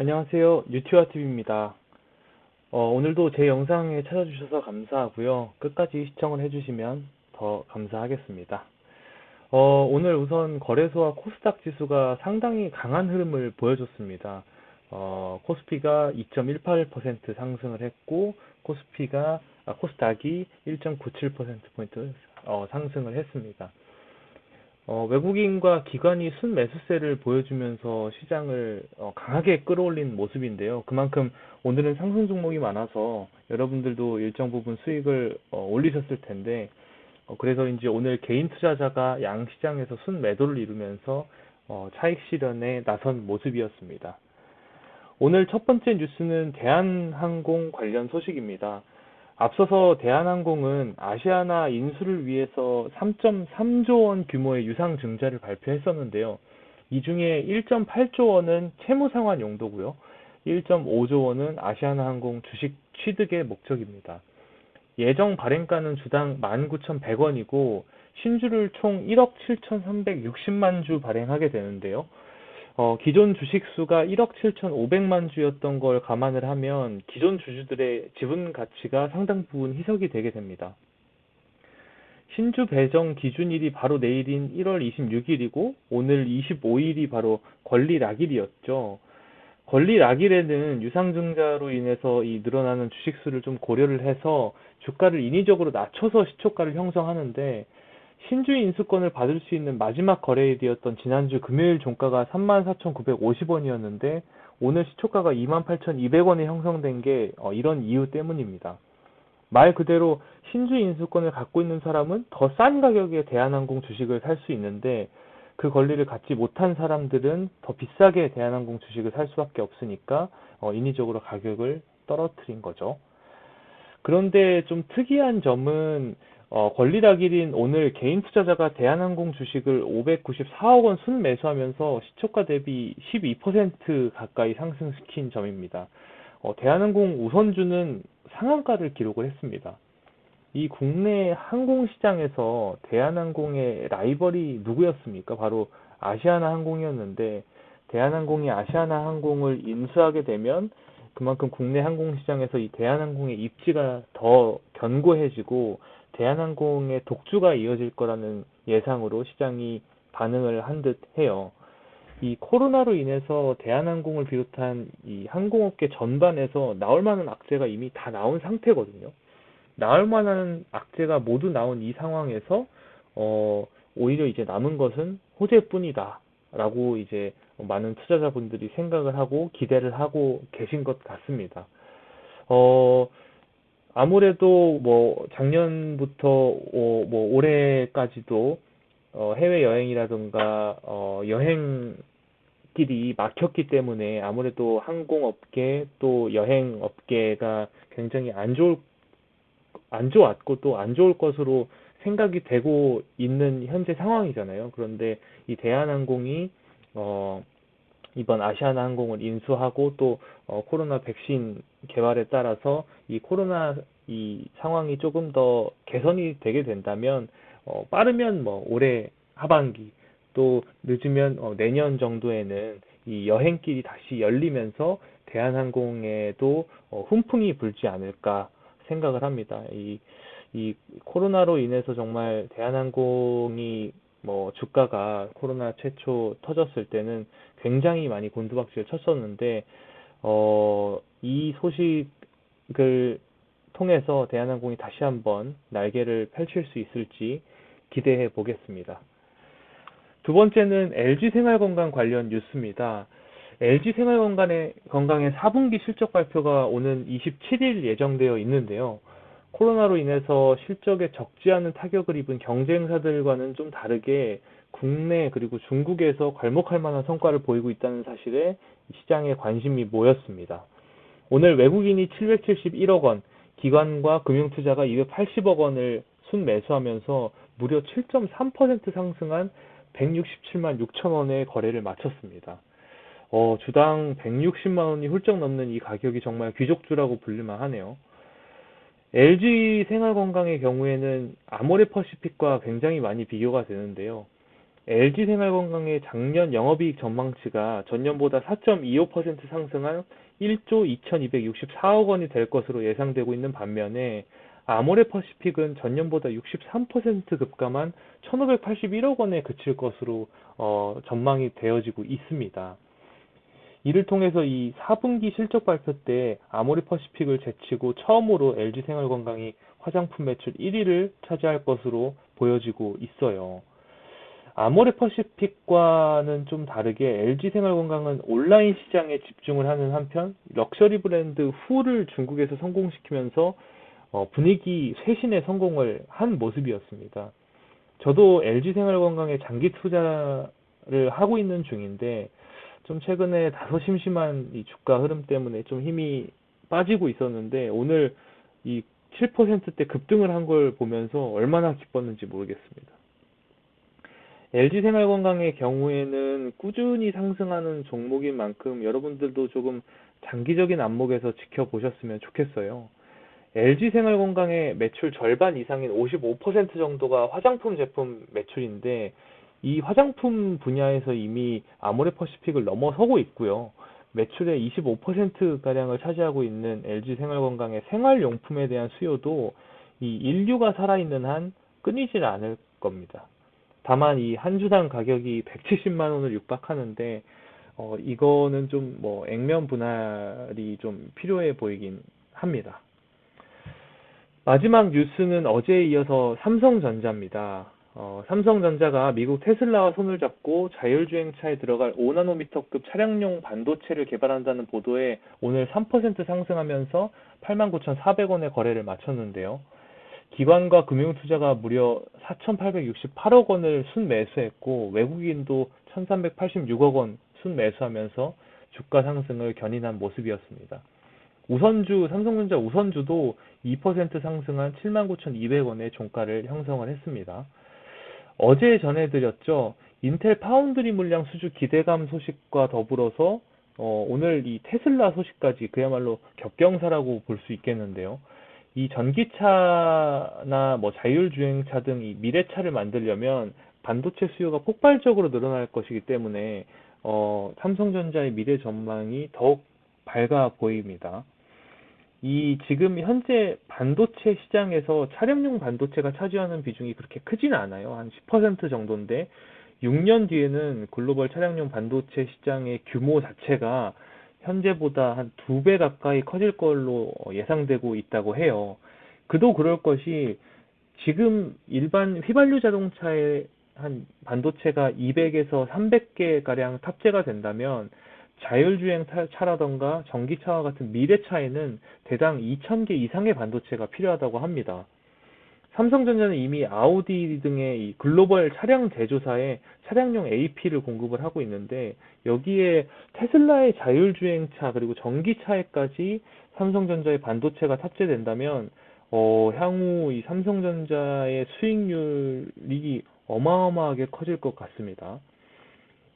안녕하세요. 뉴티와TV입니다. 오늘도 제 영상에 찾아주셔서 감사하고요. 끝까지 시청을 해주시면 더 감사하겠습니다. 오늘 우선 거래소와 코스닥 지수가 상당히 강한 흐름을 보여줬습니다. 코스피가 2.18% 상승을 했고, 코스닥이 1.97%포인트 상승을 했습니다. 외국인과 기관이 순매수세를 보여주면서 시장을 강하게 끌어올린 모습인데요. 그만큼 오늘은 상승 종목이 많아서 여러분들도 일정 부분 수익을 올리셨을 텐데, 그래서인지 오늘 개인 투자자가 양시장에서 순매도를 이루면서 차익 실현에 나선 모습이었습니다. 오늘 첫 번째 뉴스는 대한항공 관련 소식입니다. 앞서서 대한항공은 아시아나 인수를 위해서 3.3조 원 규모의 유상증자를 발표했었는데요. 이 중에 1.8조 원은 채무상환 용도고요. 1.5조 원은 아시아나항공 주식 취득의 목적입니다. 예정 발행가는 주당 19,100원이고 신주를 총 1억 7,360만 주 발행하게 되는데요. 기존 주식 수가 1억 7,500만 주였던 걸 감안을 하면 기존 주주들의 지분 가치가 상당 부분 희석이 되게 됩니다. 신주 배정 기준일이 바로 내일인 1월 26일이고 오늘 25일이 바로 권리락일이었죠. 권리락일에는 유상증자로 인해서 이 늘어나는 주식 수를 좀 고려를 해서 주가를 인위적으로 낮춰서 시초가를 형성하는데 신주 인수권을 받을 수 있는 마지막 거래일이었던 지난주 금요일 종가가 34,950원이었는데 오늘 시초가가 28,200원에 형성된 게 이런 이유 때문입니다. 말 그대로 신주 인수권을 갖고 있는 사람은 더 싼 가격에 대한항공 주식을 살 수 있는데 그 권리를 갖지 못한 사람들은 더 비싸게 대한항공 주식을 살 수밖에 없으니까 인위적으로 가격을 떨어뜨린 거죠. 그런데 좀 특이한 점은 권리락일인 오늘 개인 투자자가 대한항공 주식을 594억 원 순매수하면서 시초가 대비 12% 가까이 상승시킨 점입니다. 대한항공 우선주는 상한가를 기록을 했습니다. 이 국내 항공시장에서 대한항공의 라이벌이 누구였습니까? 바로 아시아나항공이었는데 대한항공이 아시아나항공을 인수하게 되면 그만큼 국내 항공시장에서 이 대한항공의 입지가 더 견고해지고 대한항공의 독주가 이어질 거라는 예상으로 시장이 반응을 한 듯 해요. 이 코로나로 인해서 대한항공을 비롯한 이 항공업계 전반에서 나올 만한 악재가 이미 다 나온 상태거든요. 나올 만한 악재가 모두 나온 이 상황에서 오히려 이제 남은 것은 호재뿐이다 라고 이제 많은 투자자분들이 생각을 하고 기대를 하고 계신 것 같습니다. 어, 아무래도 뭐 작년부터 뭐 올해까지도 해외 여행이라든가 여행길이 막혔기 때문에 아무래도 항공업계 또 여행업계가 굉장히 안 좋았고 또 안 좋을 것으로 생각이 되고 있는 현재 상황이잖아요. 그런데 이 대한항공이 어, 이번 아시아나항공을 인수하고 또 코로나 백신 개발에 따라서 이 코로나 이 상황이 조금 더 개선이 되게 된다면 빠르면 뭐 올해 하반기 또 늦으면 내년 정도에는 이 여행길이 다시 열리면서 대한항공에도 훈풍이 불지 않을까 생각을 합니다. 이 코로나로 인해서 정말 대한항공이 뭐 주가가 코로나 최초 터졌을 때는 굉장히 많이 곤두박질을 쳤었는데 이 소식을 통해서 대한항공이 다시 한번 날개를 펼칠 수 있을지 기대해 보겠습니다. 두 번째는 LG생활건강 관련 뉴스입니다. LG생활건강의 4분기 실적 발표가 오는 27일 예정되어 있는데요. 코로나로 인해서 실적에 적지 않은 타격을 입은 경쟁사들과는 좀 다르게 국내 그리고 중국에서 괄목할 만한 성과를 보이고 있다는 사실에 시장에 관심이 모였습니다. 오늘 외국인이 771억 원, 기관과 금융투자가 280억 원을 순매수하면서 무려 7.3% 상승한 167만 6천 원의 거래를 마쳤습니다. 주당 160만 원이 훌쩍 넘는 이 가격이 정말 귀족주라고 불릴만 하네요. LG 생활건강의 경우에는 아모레퍼시픽과 굉장히 많이 비교가 되는데요. LG생활건강의 작년 영업이익 전망치가 전년보다 4.25% 상승한 1조 2264억 원이 될 것으로 예상되고 있는 반면에 아모레퍼시픽은 전년보다 63% 급감한 1581억 원에 그칠 것으로 전망이 되어지고 있습니다. 이를 통해서 이 4분기 실적 발표 때 아모레퍼시픽을 제치고 처음으로 LG생활건강이 화장품 매출 1위를 차지할 것으로 보여지고 있어요. 아모레퍼시픽과는 좀 다르게 LG생활건강은 온라인 시장에 집중을 하는 한편 럭셔리 브랜드 후를 중국에서 성공시키면서 분위기 쇄신에 성공을 한 모습이었습니다. 저도 LG생활건강에 장기 투자를 하고 있는 중인데 좀 최근에 다소 심심한 이 주가 흐름 때문에 좀 힘이 빠지고 있었는데 오늘 이 7%대 급등을 한 걸 보면서 얼마나 기뻤는지 모르겠습니다. LG생활건강의 경우에는 꾸준히 상승하는 종목인 만큼 여러분들도 조금 장기적인 안목에서 지켜보셨으면 좋겠어요. LG생활건강의 매출 절반 이상인 55% 정도가 화장품 제품 매출인데 이 화장품 분야에서 이미 아모레퍼시픽을 넘어서고 있고요. 매출의 25%가량을 차지하고 있는 LG생활건강의 생활용품에 대한 수요도 이 인류가 살아있는 한 끊이질 않을 겁니다. 다만 이 한 주당 가격이 170만 원을 육박하는데 이거는 좀 뭐 액면 분할이 좀 필요해 보이긴 합니다. 마지막 뉴스는 어제에 이어서 삼성전자입니다. 삼성전자가 미국 테슬라와 손을 잡고 자율주행차에 들어갈 5나노미터급 차량용 반도체를 개발한다는 보도에 오늘 3% 상승하면서 89,400원의 거래를 마쳤는데요. 기관과 금융투자가 무려 4,868억 원을 순매수했고 외국인도 1,386억 원 순매수하면서 주가 상승을 견인한 모습이었습니다. 삼성전자 우선주도 2% 상승한 79,200원의 종가를 형성을 했습니다. 어제 전해드렸죠. 인텔 파운드리 물량 수주 기대감 소식과 더불어서 오늘 이 테슬라 소식까지 그야말로 겹경사라고 볼 수 있겠는데요. 이 전기차나 뭐 자율주행차 등 이 미래차를 만들려면 반도체 수요가 폭발적으로 늘어날 것이기 때문에 삼성전자의 미래 전망이 더욱 밝아 보입니다. 이 지금 현재 반도체 시장에서 차량용 반도체가 차지하는 비중이 그렇게 크진 않아요. 한 10% 정도인데 6년 뒤에는 글로벌 차량용 반도체 시장의 규모 자체가 현재보다 한 2배 가까이 커질 걸로 예상되고 있다고 해요. 그도 그럴 것이 지금 일반 휘발유 자동차에 한 반도체가 200에서 300개 가량 탑재가 된다면 자율주행 차라던가 전기차와 같은 미래차에는 대당 2000개 이상의 반도체가 필요하다고 합니다. 삼성전자는 이미 아우디 등의 이 글로벌 차량 제조사에 차량용 AP를 공급을 하고 있는데 여기에 테슬라의 자율주행차 그리고 전기차에까지 삼성전자의 반도체가 탑재된다면 향후 이 삼성전자의 수익률이 어마어마하게 커질 것 같습니다.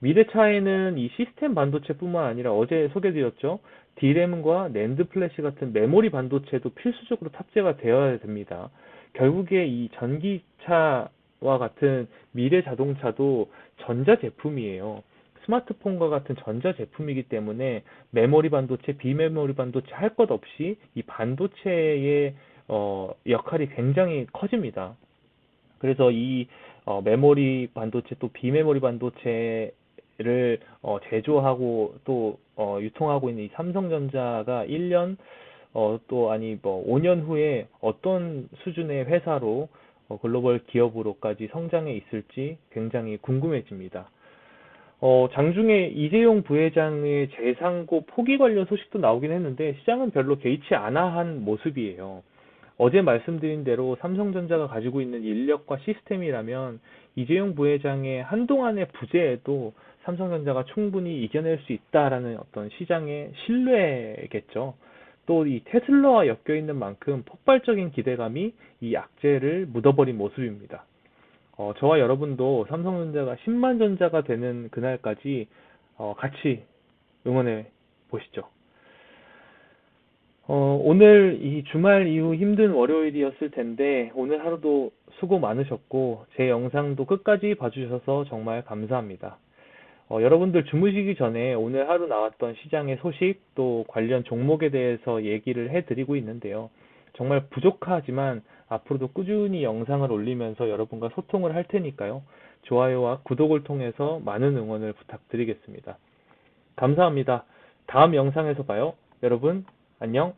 미래차에는 이 시스템 반도체뿐만 아니라 어제 소개드렸죠. D램과 낸드 플래시 같은 메모리 반도체도 필수적으로 탑재가 되어야 됩니다. 결국에 이 전기차와 같은 미래 자동차도 전자제품이에요. 스마트폰과 같은 전자제품이기 때문에 메모리 반도체, 비메모리 반도체 할 것 없이 이 반도체의 역할이 굉장히 커집니다. 그래서 이 메모리 반도체 또 비메모리 반도체를 제조하고 또 유통하고 있는 이 삼성전자가 1년 또 아니 뭐 5년 후에 어떤 수준의 회사로 글로벌 기업으로까지 성장해 있을지 굉장히 궁금해집니다. 장중에 이재용 부회장의 재상고 포기 관련 소식도 나오긴 했는데 시장은 별로 개의치 않아 한 모습이에요. 어제 말씀드린 대로 삼성전자가 가지고 있는 인력과 시스템이라면 이재용 부회장의 한동안의 부재에도 삼성전자가 충분히 이겨낼 수 있다라는 어떤 시장의 신뢰겠죠. 또 이 테슬라와 엮여 있는 만큼 폭발적인 기대감이 이 악재를 묻어버린 모습입니다. 저와 여러분도 삼성전자가 10만 전자가 되는 그날까지 같이 응원해 보시죠. 오늘 이 주말 이후 힘든 월요일이었을 텐데, 오늘 하루도 수고 많으셨고, 제 영상도 끝까지 봐주셔서 정말 감사합니다. 여러분들 주무시기 전에 오늘 하루 나왔던 시장의 소식, 또 관련 종목에 대해서 얘기를 해드리고 있는데요. 정말 부족하지만 앞으로도 꾸준히 영상을 올리면서 여러분과 소통을 할 테니까요. 좋아요와 구독을 통해서 많은 응원을 부탁드리겠습니다. 감사합니다. 다음 영상에서 봐요. 여러분, 안녕.